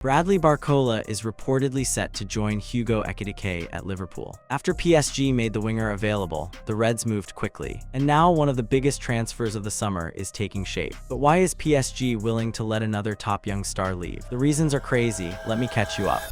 Bradley Barcola is reportedly set to join Hugo Ekitike at Liverpool. After PSG made the winger available, the Reds moved quickly, and now one of the biggest transfers of the summer is taking shape. But why is PSG willing to let another top young star leave? The reasons are crazy. Let me catch you up.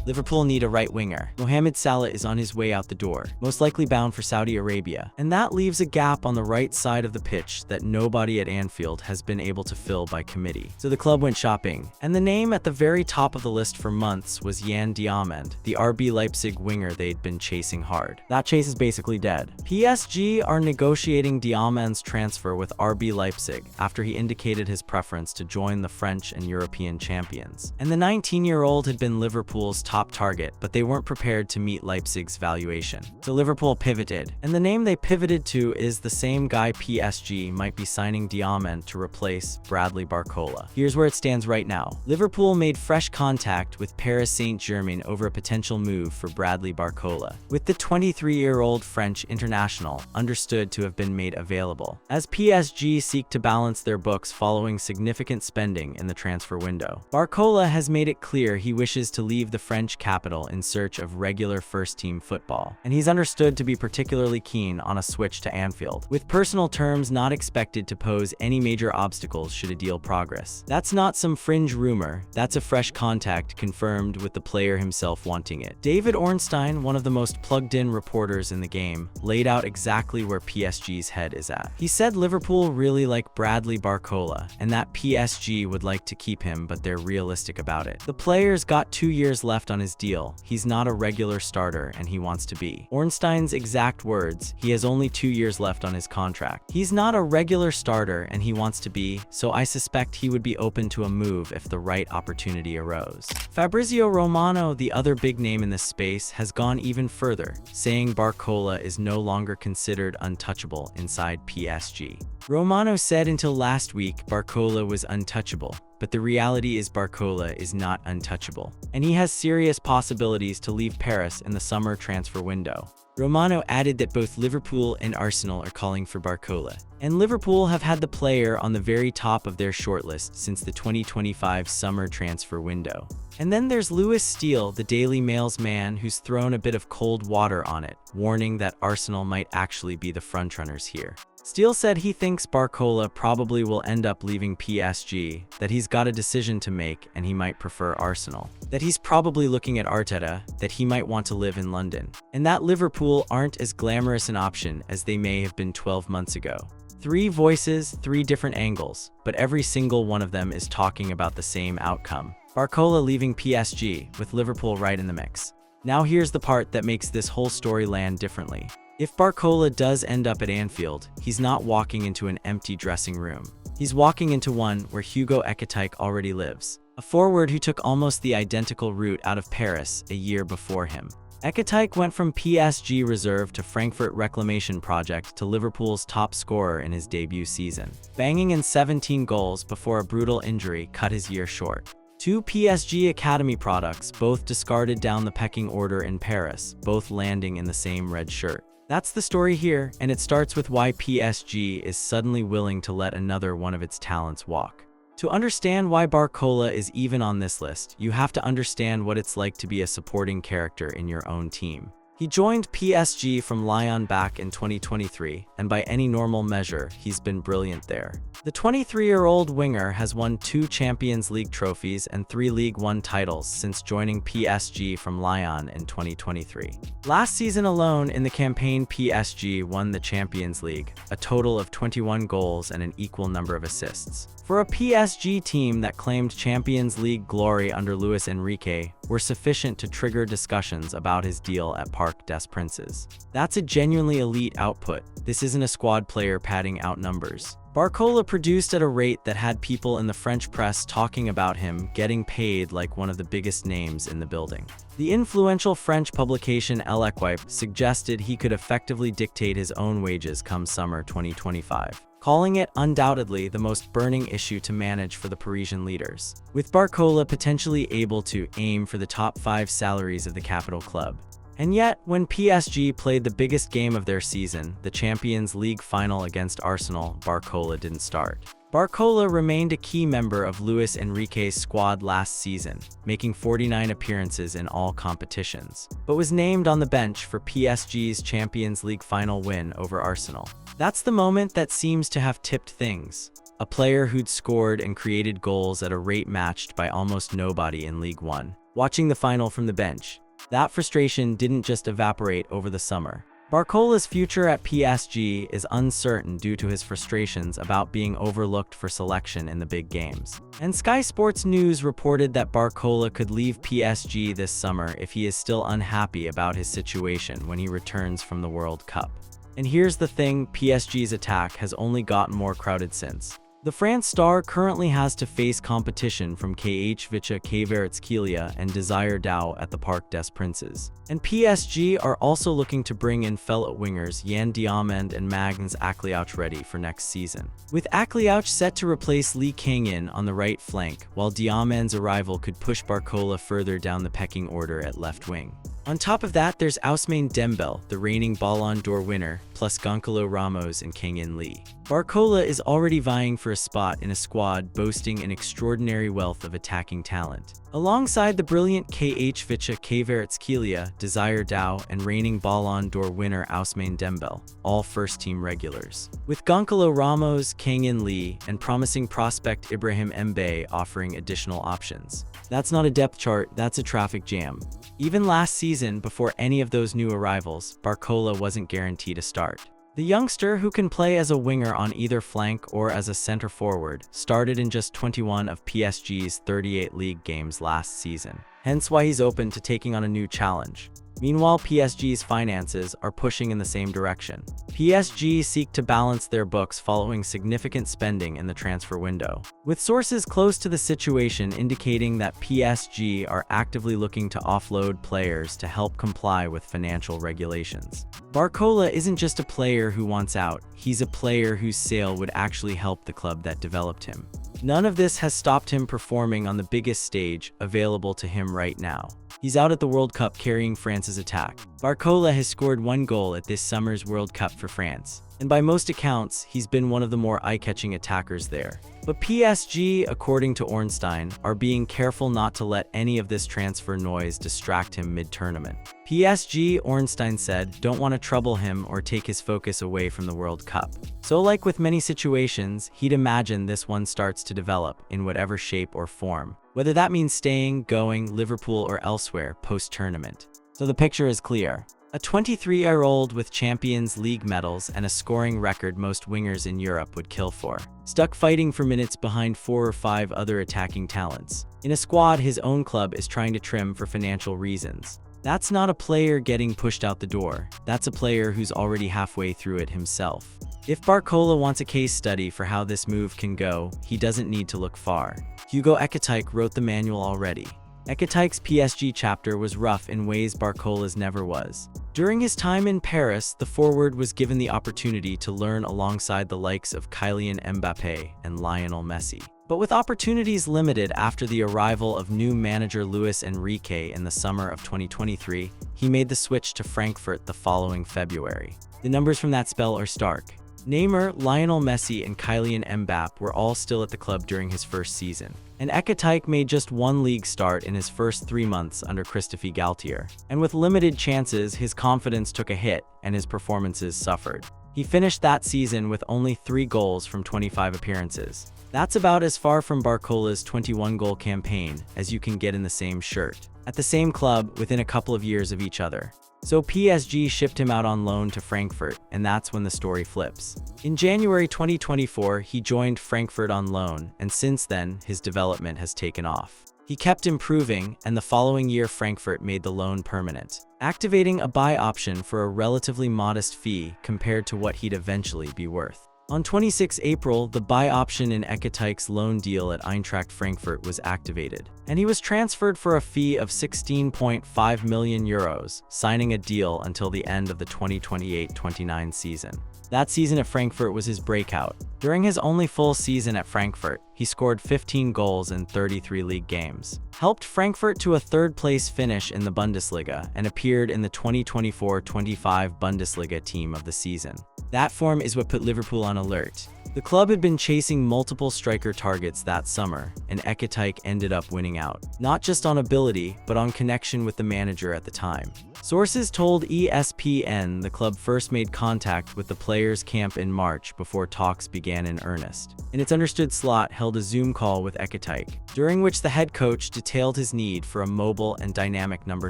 Liverpool need a right winger. Mohamed Salah is on his way out the door, most likely bound for Saudi Arabia, and that leaves a gap on the right side of the pitch that nobody at Anfield has been able to fill by committee. So the club went shopping, and the name at the very top of the list for months was Yan Diamand, the RB Leipzig winger they'd been chasing hard. That chase is basically dead. PSG are negotiating Diamand's transfer with RB Leipzig after he indicated his preference to join the French and European champions. And the 19-year-old had been Liverpool's top target, but they weren't prepared to meet Leipzig's valuation. So Liverpool pivoted, and the name they pivoted to is the same guy PSG might be signing Diamand to replace Bradley Barcola. Here's where it stands right now. Liverpool made fresh contact with Paris Saint-Germain over a potential move for Bradley Barcola, with the 23-year-old French international understood to have been made available, as PSG seek to balance their books following significant spending in the transfer window. Barcola has made it clear he wishes to leave the French capital in search of regular first-team football, and he's understood to be particularly keen on a switch to Anfield, with personal terms not expected to pose any major obstacles should a deal progress. That's not some fringe rumor, that's a fresh contact confirmed with the player himself wanting it. David Ornstein, one of the most plugged-in reporters in the game, laid out exactly where PSG's head is at. He said Liverpool really like Bradley Barcola, and that PSG would like to keep him, but they're realistic about it. The player's got 2 years left on his deal. He's not a regular starter, and he wants to be. Ornstein's exact words: he has only 2 years left on his contract. He's not a regular starter, and he wants to be, so I suspect he would be open to a move if the right opportunity arose. Fabrizio Romano, the other big name in this space, has gone even further, saying Barcola is no longer considered untouchable inside PSG. Romano said until last week Barcola was untouchable, but the reality is Barcola is not untouchable, and he has serious possibilities to leave Paris in the summer transfer window. Romano added that both Liverpool and Arsenal are calling for Barcola, and Liverpool have had the player on the very top of their shortlist since the 2025 summer transfer window. And then there's Lewis Steele, the Daily Mail's man, who's thrown a bit of cold water on it, warning that Arsenal might actually be the frontrunners here. Steele said he thinks Barcola probably will end up leaving PSG, that he's got a decision to make and he might prefer Arsenal, that he's probably looking at Arteta, that he might want to live in London, and that Liverpool aren't as glamorous an option as they may have been 12 months ago. 3 voices, 3 different angles, but every single one of them is talking about the same outcome: Barcola leaving PSG, with Liverpool right in the mix. Now here's the part that makes this whole story land differently. If Barcola does end up at Anfield, he's not walking into an empty dressing room. He's walking into one where Hugo Ekitiké already lives, a forward who took almost the identical route out of Paris a year before him. Ekitike went from PSG reserve to Frankfurt reclamation project to Liverpool's top scorer in his debut season, banging in 17 goals before a brutal injury cut his year short. 2 PSG academy products, both discarded down the pecking order in Paris, both landing in the same red shirt. That's the story here, and it starts with why PSG is suddenly willing to let another one of its talents walk. To understand why Barcola is even on this list, you have to understand what it's like to be a supporting character in your own team. He joined PSG from Lyon back in 2023, and by any normal measure, he's been brilliant there. The 23-year-old winger has won 2 Champions League trophies and 3 Ligue 1 titles since joining PSG from Lyon in 2023. Last season alone, in the campaign, PSG won the Champions League, a total of 21 goals and an equal number of assists. For a PSG team that claimed Champions League glory under Luis Enrique, were sufficient to trigger discussions about his deal at Parc des Princes. That's a genuinely elite output. This isn't a squad player padding out numbers. Barcola produced at a rate that had people in the French press talking about him getting paid like one of the biggest names in the building. The influential French publication L'Equipe suggested he could effectively dictate his own wages come summer 2025, calling it undoubtedly the most burning issue to manage for the Parisian leaders, with Barcola potentially able to aim for the top 5 salaries of the capital club. And yet, when PSG played the biggest game of their season, the Champions League final against Arsenal, Barcola didn't start. Barcola remained a key member of Luis Enrique's squad last season, making 49 appearances in all competitions, but was named on the bench for PSG's Champions League final win over Arsenal. That's the moment that seems to have tipped things. A player who'd scored and created goals at a rate matched by almost nobody in League One, watching the final from the bench. That frustration didn't just evaporate over the summer. Barcola's future at PSG is uncertain due to his frustrations about being overlooked for selection in the big games. And Sky Sports News reported that Barcola could leave PSG this summer if he is still unhappy about his situation when he returns from the World Cup. And here's the thing, PSG's attack has only gotten more crowded since. The France star currently has to face competition from Ekitike, Kvaratskhelia, and Desire Dow at the Parc des Princes. And PSG are also looking to bring in fellow wingers Yan Diamand and Magnus Akliouch ready for next season, with Akliouch set to replace Lee Kang-in on the right flank, while Diamand's arrival could push Barcola further down the pecking order at left wing. On top of that, there's Ousmane Dembele, the reigning Ballon d'Or winner, plus Gonçalo Ramos and Kang-in Lee. Barcola is already vying for a spot in a squad boasting an extraordinary wealth of attacking talent. Alongside the brilliant Ekitike, Kvaratskhelia, Desire Dow, and reigning Ballon d'Or winner Ousmane Dembele, all first-team regulars. With Gonçalo Ramos, Kang-in Lee, and promising prospect Ibrahim Mbaye offering additional options. That's not a depth chart, that's a traffic jam. Even last season, before any of those new arrivals, Barcola wasn't guaranteed a start. The youngster, who can play as a winger on either flank or as a center forward, started in just 21 of PSG's 38 league games last season, hence why he's open to taking on a new challenge. Meanwhile, PSG's finances are pushing in the same direction. PSG seek to balance their books following significant spending in the transfer window, with sources close to the situation indicating that PSG are actively looking to offload players to help comply with financial regulations. Barcola isn't just a player who wants out, he's a player whose sale would actually help the club that developed him. None of this has stopped him performing on the biggest stage available to him right now. He's out at the World Cup carrying France's attack. Barcola has scored 1 goal at this summer's World Cup for France, and by most accounts, he's been one of the more eye-catching attackers there. But PSG, according to Ornstein, are being careful not to let any of this transfer noise distract him mid-tournament. PSG, Ornstein said, don't want to trouble him or take his focus away from the World Cup. So like with many situations, he'd imagine this one starts to develop in whatever shape or form, whether that means staying, going, Liverpool or elsewhere post-tournament. So the picture is clear. A 23-year-old with Champions League medals and a scoring record most wingers in Europe would kill for, stuck fighting for minutes behind 4 or 5 other attacking talents, in a squad his own club is trying to trim for financial reasons. That's not a player getting pushed out the door, that's a player who's already halfway through it himself. If Barcola wants a case study for how this move can go, he doesn't need to look far. Hugo Ekitiké wrote the manual already. Ekitike's PSG chapter was rough in ways Barcola's never was. During his time in Paris, the forward was given the opportunity to learn alongside the likes of Kylian Mbappé and Lionel Messi. But with opportunities limited after the arrival of new manager Luis Enrique in the summer of 2023, he made the switch to Frankfurt the following February. The numbers from that spell are stark. Neymar, Lionel Messi, and Kylian Mbappé were all still at the club during his first season, and Ekitike made just 1 league start in his first 3 months under Christophe Galtier. And with limited chances, his confidence took a hit, and his performances suffered. He finished that season with only 3 goals from 25 appearances. That's about as far from Barcola's 21-goal campaign as you can get in the same shirt, at the same club within a couple of years of each other. So PSG shipped him out on loan to Frankfurt, and that's when the story flips. In January 2024, he joined Frankfurt on loan, and since then, his development has taken off. He kept improving, and the following year Frankfurt made the loan permanent, activating a buy option for a relatively modest fee compared to what he'd eventually be worth. On 26 April, the buy option in Ekitike's loan deal at Eintracht Frankfurt was activated, and he was transferred for a fee of €16.5 million, signing a deal until the end of the 2028-29 season. That season at Frankfurt was his breakout. During his only full season at Frankfurt, he scored 15 goals in 33 league games, helped Frankfurt to a 3rd-place finish in the Bundesliga, and appeared in the 2024-25 Bundesliga team of the season. That form is what put Liverpool on alert. The The club had been chasing multiple striker targets that summer, and Ekitike ended up winning out, not just on ability, but on connection with the manager at the time. Sources told ESPN the club first made contact with the players' camp in March before talks began in earnest, and its understood slot held a Zoom call with Ekitike, during which the head coach detailed his need for a mobile and dynamic number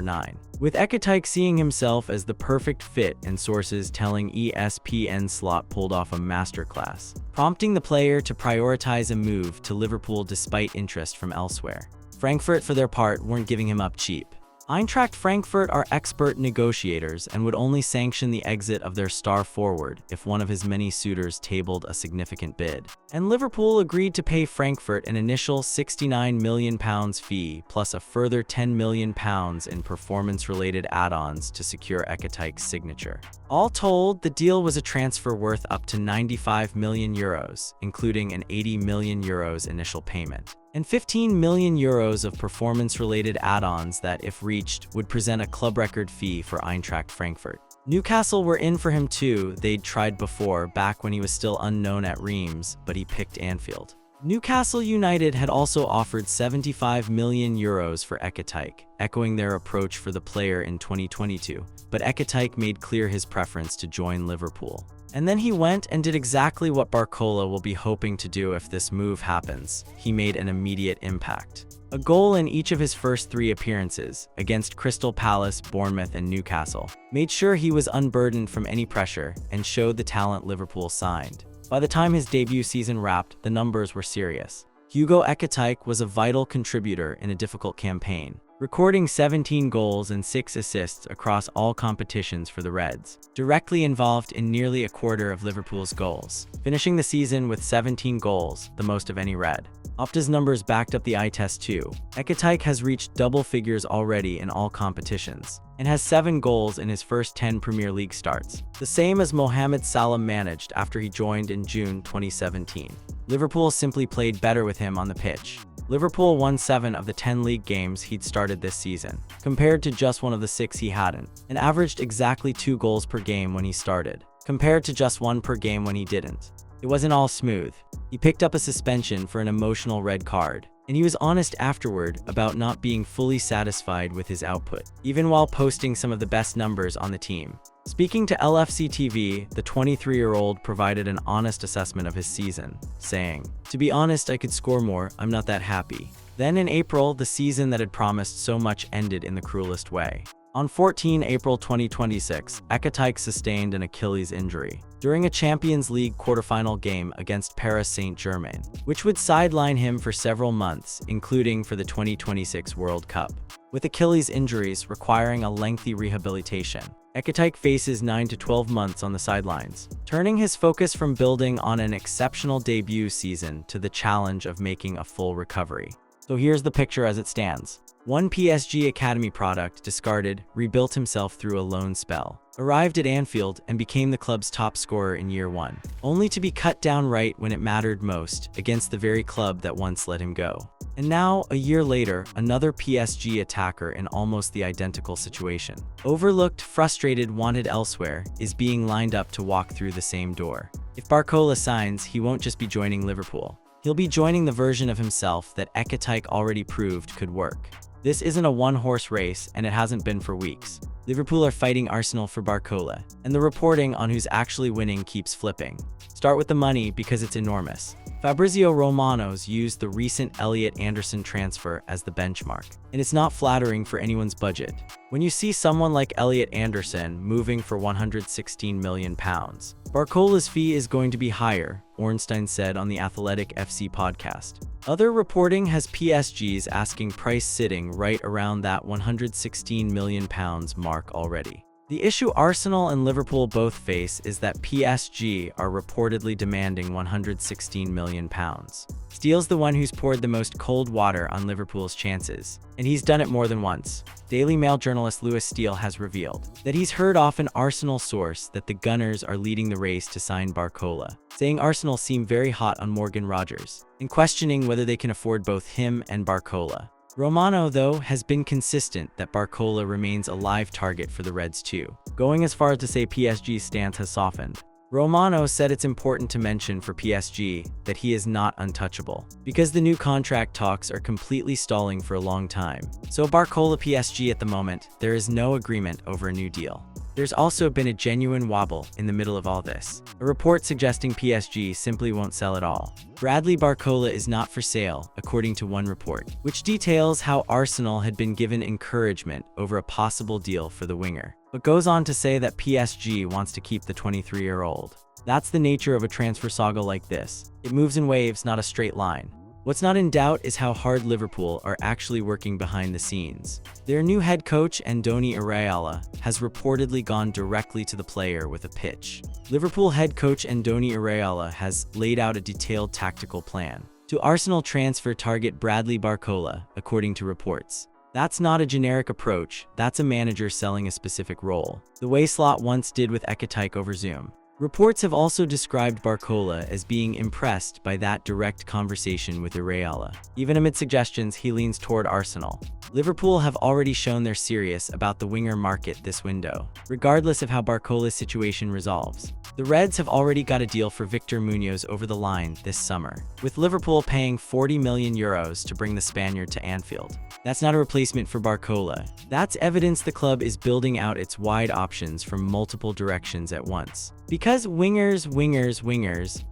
9. With Ekitike seeing himself as the perfect fit and sources telling ESPN slot pulled off a masterclass, prompting the player to prioritize a move to Liverpool despite interest from elsewhere. Frankfurt, for their part, weren't giving him up cheap. Eintracht Frankfurt are expert negotiators and would only sanction the exit of their star forward if one of his many suitors tabled a significant bid. And Liverpool agreed to pay Frankfurt an initial £69 million fee plus a further £10 million in performance-related add-ons to secure Ekitike's signature. All told, the deal was a transfer worth up to €95 million, including an €80 million initial payment, and €15 million of performance-related add-ons that, if reached, would present a club record fee for Eintracht Frankfurt. Newcastle were in for him too. They'd tried before, back when he was still unknown at Reims, but he picked Anfield. Newcastle United had also offered €75 million for Ekitike, echoing their approach for the player in 2022, but Ekitike made clear his preference to join Liverpool. And then he went and did exactly what Barcola will be hoping to do if this move happens. He made an immediate impact. A goal in each of his first 3 appearances, against Crystal Palace, Bournemouth, and Newcastle, made sure he was unburdened from any pressure and showed the talent Liverpool signed. By the time his debut season wrapped, the numbers were serious. Hugo Ekitike was a vital contributor in a difficult campaign, recording 17 goals and 6 assists across all competitions for the Reds, directly involved in nearly a quarter of Liverpool's goals, finishing the season with 17 goals, the most of any Red. Opta's numbers backed up the eye test too. Ekitike has reached double figures already in all competitions, and has 7 goals in his first 10 Premier League starts, the same as Mohamed Salah managed after he joined in June 2017. Liverpool simply played better with him on the pitch. Liverpool won 7 of the 10 league games he'd started this season, compared to just 1 of the 6 he hadn't, and averaged exactly 2 goals per game when he started, compared to just 1 per game when he didn't. It wasn't all smooth. He picked up a suspension for an emotional red card, and he was honest afterward about not being fully satisfied with his output, even while posting some of the best numbers on the team. Speaking to LFC TV, the 23-year-old provided an honest assessment of his season, saying, "To be honest, I could score more. I'm not that happy." Then in April, the season that had promised so much ended in the cruelest way. On 14 April 2026, Ekitike sustained an Achilles injury during a Champions League quarterfinal game against Paris Saint-Germain, which would sideline him for several months, including for the 2026 World Cup. With Achilles injuries requiring a lengthy rehabilitation, Ekitike faces 9 to 12 months on the sidelines, turning his focus from building on an exceptional debut season to the challenge of making a full recovery. So here's the picture as it stands. One PSG Academy product discarded, rebuilt himself through a loan spell, arrived at Anfield and became the club's top scorer in year 1, only to be cut down right when it mattered most against the very club that once let him go. And now, a year later, another PSG attacker in almost the identical situation, overlooked, frustrated, wanted elsewhere, is being lined up to walk through the same door. If Barcola signs, he won't just be joining Liverpool. He'll be joining the version of himself that Ekitike already proved could work. This isn't a one-horse race, and it hasn't been for weeks. Liverpool are fighting Arsenal for Barcola, and the reporting on who's actually winning keeps flipping. Start with the money because it's enormous. Fabrizio Romano's used the recent Elliot Anderson transfer as the benchmark, and it's not flattering for anyone's budget. When you see someone like Elliot Anderson moving for £116 million, Barcola's fee is going to be higher, Ornstein said on the Athletic FC podcast. Other reporting has PSG's asking price sitting right around that £116 million mark already. The issue Arsenal and Liverpool both face is that PSG are reportedly demanding £116 million. Steele's the one who's poured the most cold water on Liverpool's chances, and he's done it more than once. Daily Mail journalist Lewis Steele has revealed that he's heard off an Arsenal source that the Gunners are leading the race to sign Barcola, saying Arsenal seem very hot on Morgan Rogers, and questioning whether they can afford both him and Barcola. Romano, though, has been consistent that Barcola remains a live target for the Reds too, going as far as to say PSG's stance has softened. Romano said it's important to mention for PSG that he is not untouchable, because the new contract talks are completely stalling for a long time. So Barcola PSG at the moment, there is no agreement over a new deal. There's also been a genuine wobble in the middle of all this. A report suggesting PSG simply won't sell at all. Bradley Barcola is not for sale, according to one report, which details how Arsenal had been given encouragement over a possible deal for the winger, but goes on to say that PSG wants to keep the 23-year-old. That's the nature of a transfer saga like this. It moves in waves, not a straight line. What's not in doubt is how hard Liverpool are actually working behind the scenes. Their new head coach, Andoni Iraola, has reportedly gone directly to the player with a pitch. Liverpool head coach Andoni Iraola has laid out a detailed tactical plan to Arsenal transfer target Bradley Barcola, according to reports. That's not a generic approach, that's a manager selling a specific role, the way Slot once did with Ekitike over Zoom. Reports have also described Barcola as being impressed by that direct conversation with Iraola. Even amid suggestions, he leans toward Arsenal. Liverpool have already shown they're serious about the winger market this window, regardless of how Barcola's situation resolves. The Reds have already got a deal for Victor Munoz over the line this summer, with Liverpool paying €40 million to bring the Spaniard to Anfield. That's not a replacement for Barcola. That's evidence the club is building out its wide options from multiple directions at once. Because wingers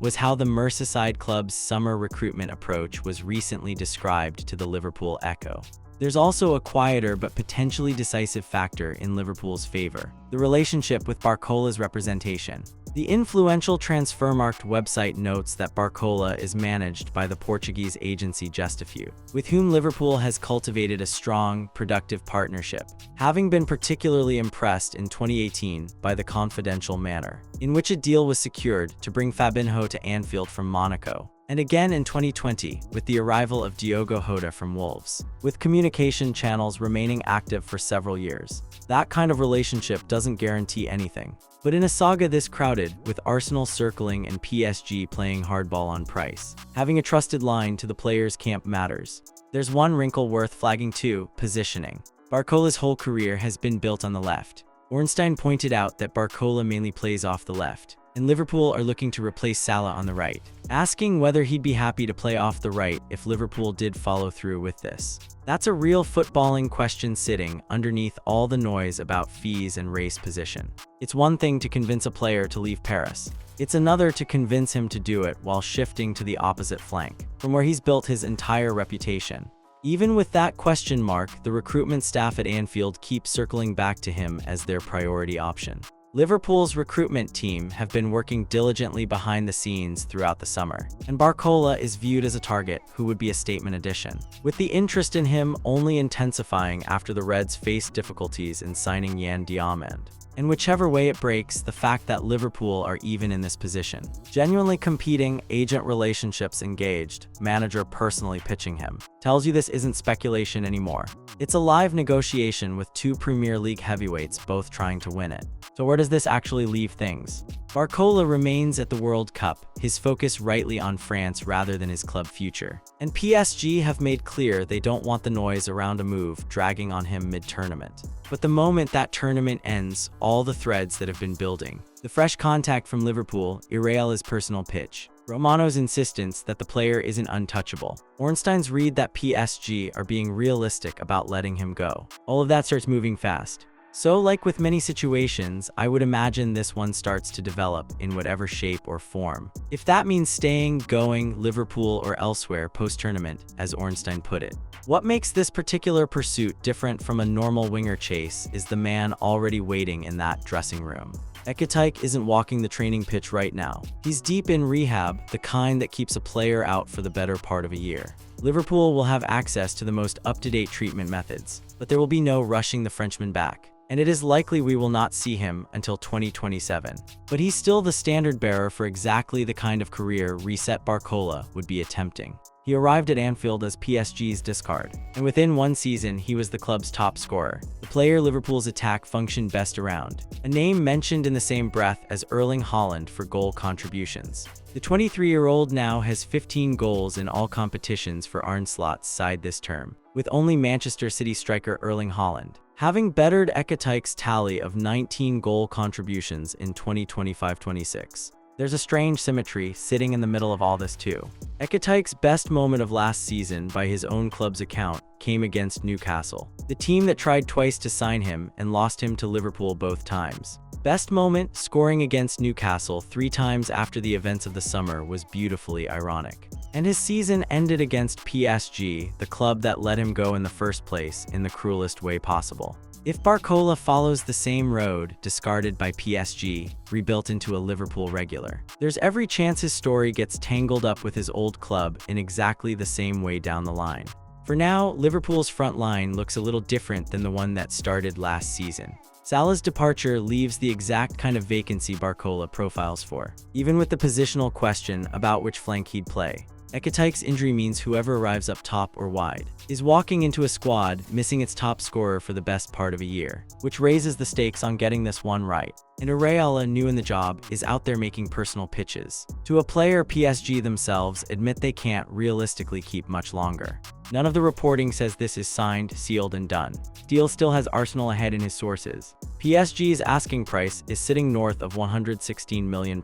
was how the Merseyside club's summer recruitment approach was recently described to the Liverpool Echo. There's also a quieter but potentially decisive factor in Liverpool's favor: the relationship with Barcola's representation. The influential Transfermarkt website notes that Barcola is managed by the Portuguese agency Justifiu, with whom Liverpool has cultivated a strong, productive partnership, having been particularly impressed in 2018 by the confidential manner in which a deal was secured to bring Fabinho to Anfield from Monaco, and again in 2020 with the arrival of Diogo Jota from Wolves, with communication channels remaining active for several years. That kind of relationship doesn't guarantee anything. But in a saga this crowded, with Arsenal circling and PSG playing hardball on price, having a trusted line to the player's camp matters. There's one wrinkle worth flagging too: positioning. Barcola's whole career has been built on the left. Ornstein pointed out that Barcola mainly plays off the left, and Liverpool are looking to replace Salah on the right, asking whether he'd be happy to play off the right if Liverpool did follow through with this. That's a real footballing question sitting underneath all the noise about fees and race position. It's one thing to convince a player to leave Paris. It's another to convince him to do it while shifting to the opposite flank, from where he's built his entire reputation. Even with that question mark, the recruitment staff at Anfield keeps circling back to him as their priority option. Liverpool's recruitment team have been working diligently behind the scenes throughout the summer, and Barcola is viewed as a target who would be a statement addition, with the interest in him only intensifying after the Reds faced difficulties in signing Yan Diamond. And whichever way it breaks, the fact that Liverpool are even in this position, genuinely competing, agent relationships engaged, manager personally pitching him, tells you this isn't speculation anymore. It's a live negotiation with two Premier League heavyweights both trying to win it. So where does this actually leave things? Barcola remains at the World Cup, his focus rightly on France rather than his club future. And PSG have made clear they don't want the noise around a move dragging on him mid-tournament. But the moment that tournament ends, all the threads that have been building, the fresh contact from Liverpool, Iraola's personal pitch, Romano's insistence that the player isn't untouchable, Ornstein's read that PSG are being realistic about letting him go, all of that starts moving fast. So, like with many situations, I would imagine this one starts to develop in whatever shape or form. If that means staying, going, Liverpool or elsewhere post-tournament, as Ornstein put it. What makes this particular pursuit different from a normal winger chase is the man already waiting in that dressing room. Ekitike isn't walking the training pitch right now. He's deep in rehab, the kind that keeps a player out for the better part of a year. Liverpool will have access to the most up-to-date treatment methods, but there will be no rushing the Frenchman back. And it is likely we will not see him until 2027. But he's still the standard bearer for exactly the kind of career Reset Barcola would be attempting. He arrived at Anfield as PSG's discard, and within one season he was the club's top scorer, the player Liverpool's attack functioned best around, a name mentioned in the same breath as Erling Haaland for goal contributions. The 23-year-old now has 15 goals in all competitions for Arne Slot's side this term, with only Manchester City striker Erling Haaland having bettered Ekitike's tally of 19 goal contributions in 2025-26. There's a strange symmetry sitting in the middle of all this too. Ekitike's best moment of last season, by his own club's account, came against Newcastle, the team that tried twice to sign him and lost him to Liverpool both times. Best moment, scoring against Newcastle 3 times after the events of the summer, was beautifully ironic. And his season ended against PSG, the club that let him go in the first place, in the cruelest way possible. If Barcola follows the same road, discarded by PSG, rebuilt into a Liverpool regular, there's every chance his story gets tangled up with his old club in exactly the same way down the line. For now, Liverpool's front line looks a little different than the one that started last season. Salah's departure leaves the exact kind of vacancy Barcola profiles for, even with the positional question about which flank he'd play. Ekitike's injury means whoever arrives up top or wide is walking into a squad missing its top scorer for the best part of a year, which raises the stakes on getting this one right. And Areola, new in the job, is out there making personal pitches to a player PSG themselves admit they can't realistically keep much longer. None of the reporting says this is signed, sealed, and done. Deal still has Arsenal ahead in his sources. PSG's asking price is sitting north of £116 million,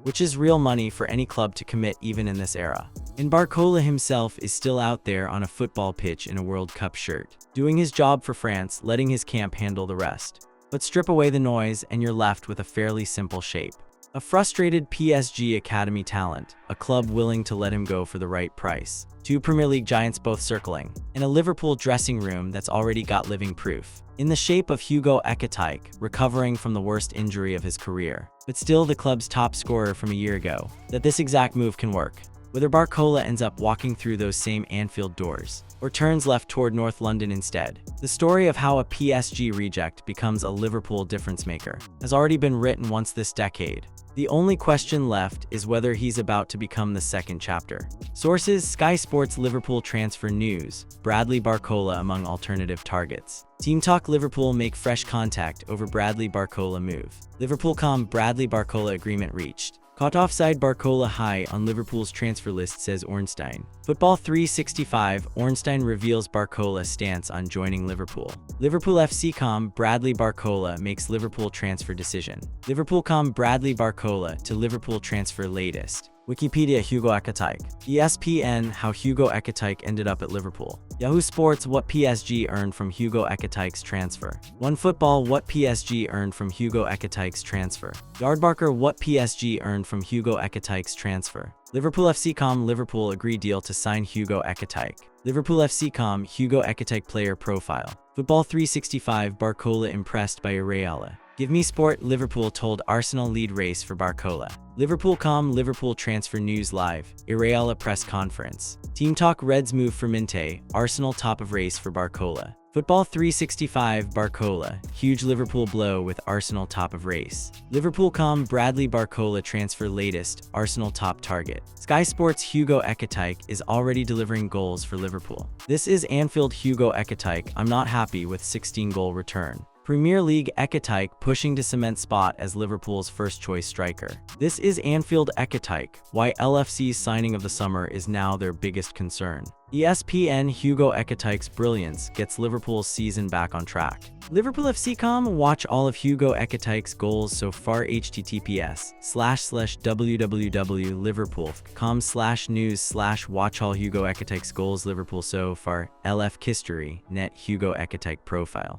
which is real money for any club to commit even in this era. And Barcola himself is still out there on a football pitch in a World Cup shirt, doing his job for France, letting his camp handle the rest. But strip away the noise and you're left with a fairly simple shape. A frustrated PSG academy talent, a club willing to let him go for the right price, 2 Premier League giants both circling, and a Liverpool dressing room that's already got living proof, in the shape of Hugo Ekitike, recovering from the worst injury of his career, but still the club's top scorer from a year ago, that this exact move can work. Whether Barcola ends up walking through those same Anfield doors, or turns left toward North London instead, the story of how a PSG reject becomes a Liverpool difference-maker has already been written once this decade. The only question left is whether he's about to become the second chapter. Sources: Sky Sports Liverpool transfer news, Bradley Barcola among alternative targets. Team Talk: Liverpool make fresh contact over Bradley Barcola move. Liverpool.com: Bradley Barcola agreement reached. Caught offside, Barcola high on Liverpool's transfer list, says Ornstein. Football 365, Ornstein reveals Barcola stance on joining Liverpool. Liverpool FC.com: Bradley Barcola makes Liverpool transfer decision. Liverpool.com: Bradley Barcola to Liverpool transfer latest. Wikipedia: Hugo Ekitike. ESPN: How Hugo Ekitike ended up at Liverpool. Yahoo Sports: What PSG earned from Hugo Ekitike's transfer. OneFootball: What PSG earned from Hugo Ekitike's transfer. Yardbarker: What PSG earned from Hugo Ekitike's transfer. Liverpool FC.com: Liverpool agree deal to sign Hugo Ekitike. Liverpool FC.com: Hugo Ekitike player profile. Football 365, Barcola impressed by Areola. Give Me Sport: Liverpool told Arsenal lead race for Barcola. Liverpool.com: Liverpool transfer news live, Areola press conference. Team Talk: Reds move for Minte, Arsenal top of race for Barcola. Football 365, Barcola, huge Liverpool blow with Arsenal top of race. Liverpool.com: Bradley Barcola transfer latest, Arsenal top target. Sky Sports: Hugo Ekitike is already delivering goals for Liverpool. This is Anfield: Hugo Ekitike, I'm not happy with 16-goal return. Premier League: Ekitike pushing to cement spot as Liverpool's first-choice striker. This is Anfield: Ekitike, why LFC's signing of the summer is now their biggest concern. ESPN: Hugo Ekitike's brilliance gets Liverpool's season back on track. Liverpool FC.com: Watch all of Hugo Ekitike's goals so far. https://www.liverpool.com/news/watch all Hugo Ekitike's goals Liverpool so far. LF History net Hugo Ekitike profile.